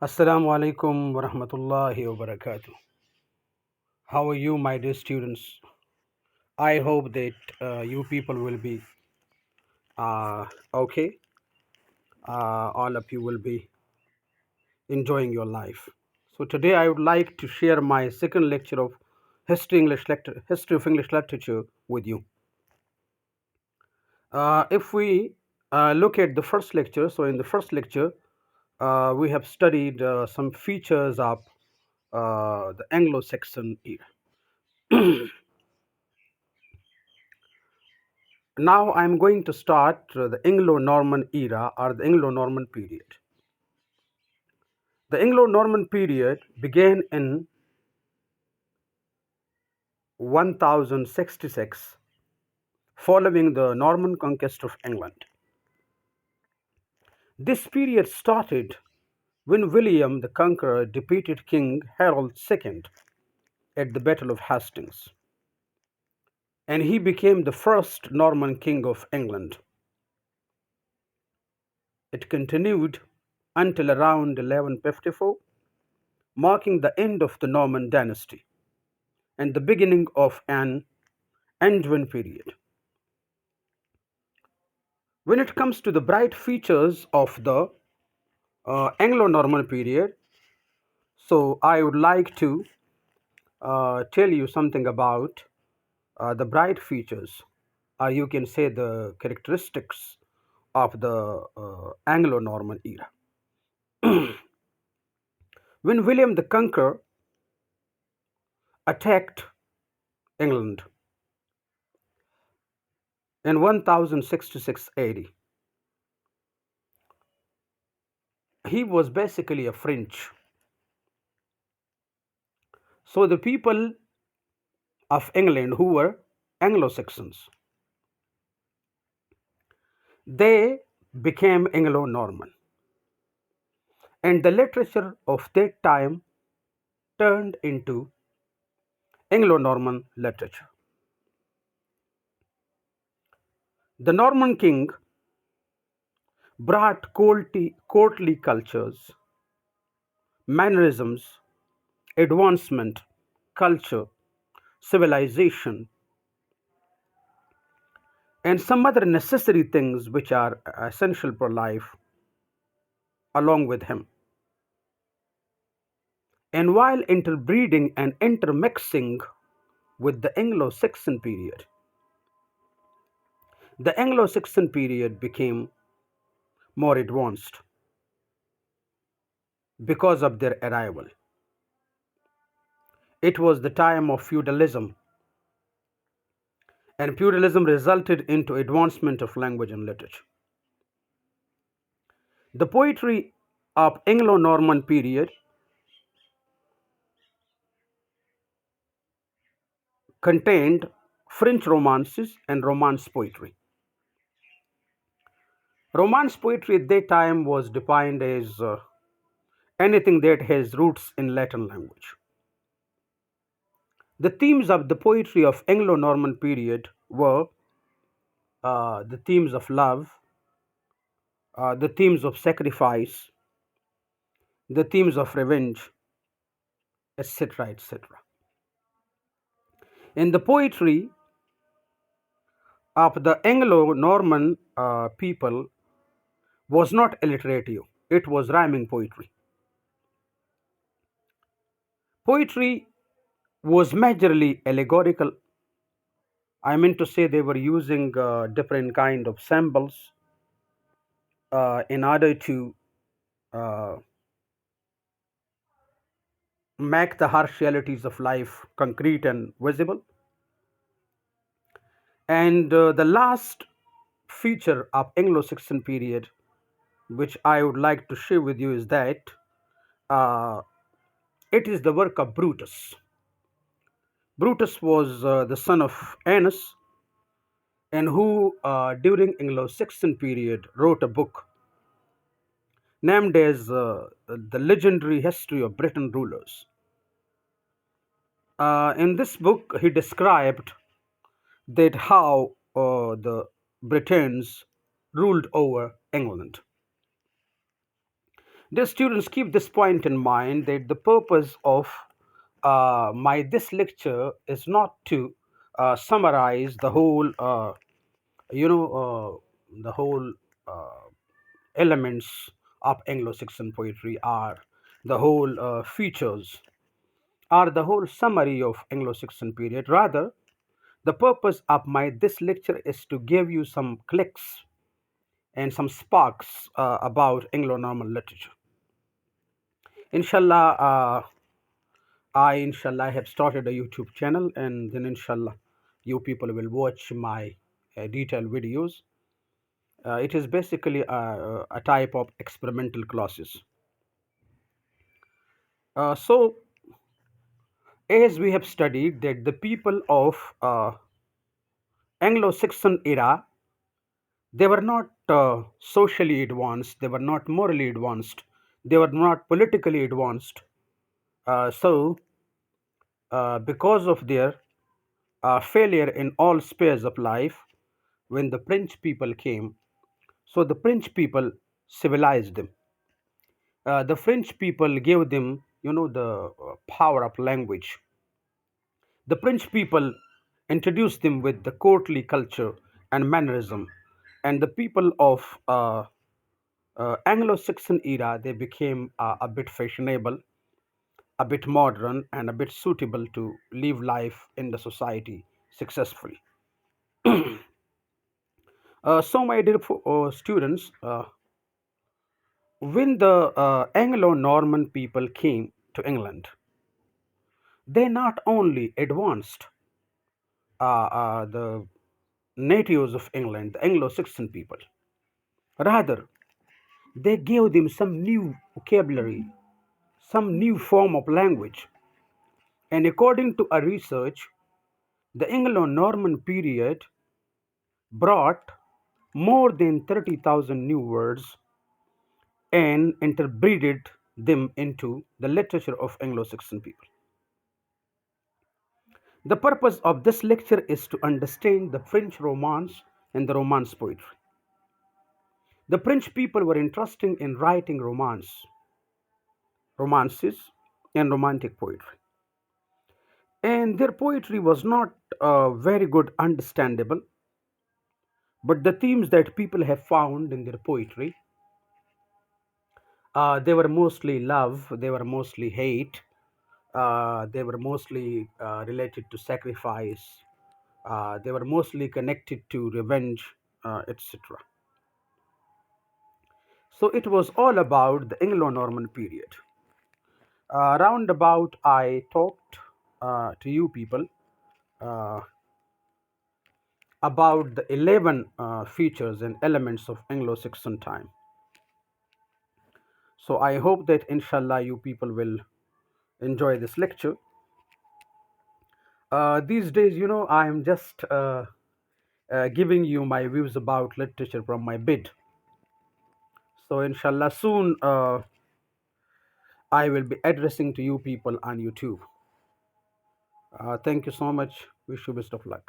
Assalamu alaikum wa rahmatullahi wa barakatuh. How are you, my dear students? I hope that you people will be okay. All of you will be enjoying your life. So today I would like to share my second lecture of History of English Literature with you. If we look at the first lecture, so in the first lecture, we have studied some features of the Anglo-Saxon era. Now I'm going to start the Anglo-Norman era or the Anglo-Norman period. The Anglo-Norman period began in 1066 following the Norman conquest of England. This period started when William the Conqueror defeated King Harold II at the Battle of Hastings, and he became the first Norman king of England. It continued until around 1154, marking the end of the Norman dynasty and the beginning of an Angevin period. When it comes to the bright features of the Anglo-Norman period, so I would like to tell you something about the bright features, or you can say the characteristics of the Anglo-Norman era. When William the Conqueror attacked England in 1066 AD, he was basically a French. So the people of England who were Anglo-Saxons, they became Anglo-Norman, and the literature of that time turned into Anglo-Norman literature. The Norman king brought courtly cultures, mannerisms, advancement, culture, civilization, and some other necessary things which are essential for life along with him. And while interbreeding and intermixing with the Anglo-Saxon period, the Anglo-Saxon period became more advanced because of their arrival. It was the time of feudalism, and feudalism resulted into advancement of language and literature. The poetry of Anglo-Norman period contained French romances and Romance poetry. Romance poetry at that time was defined as anything that has roots in Latin language. The themes of the poetry of Anglo-Norman period were the themes of love, the themes of sacrifice, the themes of revenge, etc., etc. In the poetry of the Anglo-Norman people was not alliterative, it was rhyming poetry. Poetry was majorly allegorical. I mean to say they were using different kind of symbols in order to uh, make the harsh realities of life concrete and visible. And the last feature of Anglo-Saxon period, which I would like to share with you, is that uh, it is the work of Brutus. Brutus was the son of Annas, and who, during Anglo-Saxon period, wrote a book named as the legendary history of Britain rulers. In this book, he described that how the Britons ruled over England. Dear students, keep this point in mind that the purpose of my this lecture is not to summarize the whole, the whole uh, elements of Anglo-Saxon poetry, or the whole features, or the whole summary of Anglo-Saxon period. Rather, the purpose of my this lecture is to give you some clicks and some sparks about Anglo-Norman literature. Inshallah, inshallah have started a YouTube channel, and then inshallah you people will watch my detailed videos. It is basically a type of experimental classes. So, as we have studied that the people of Anglo-Saxon era, they were not socially advanced, they were not morally advanced, they were not politically advanced. Because of their failure in all spheres of life, when the French people came, so the French people civilized them. The French people gave them, the power of language. The French people introduced them with the courtly culture and mannerism, and the people of Anglo-Saxon era, they became a bit fashionable, a bit modern, and a bit suitable to live life in the society successfully. So, my dear students, when the Anglo-Norman people came to England, they not only advanced the natives of England, the Anglo-Saxon people, rather they gave them some new vocabulary, some new form of language. And according to a research, the Anglo-Norman period brought more than 30,000 new words and interbreeded them into the literature of Anglo-Saxon people. The purpose of this lecture is to understand the French Romance and the Romance poetry. The French people were interested in writing romances, and romantic poetry. And their poetry was not very good understandable, but the themes that people have found in their poetry, they were mostly love, they were mostly hate, they were mostly related to sacrifice, they were mostly connected to revenge, etc. So it was all about the Anglo-Norman period. Roundabout, I talked to you people uh, about the 11 features and elements of Anglo-Saxon time. So I hope that inshallah you people will enjoy this lecture. These days, I am just giving you my views about literature from my bid. So inshallah soon I will be addressing to you people on YouTube. Thank you so much. Wish you best of luck.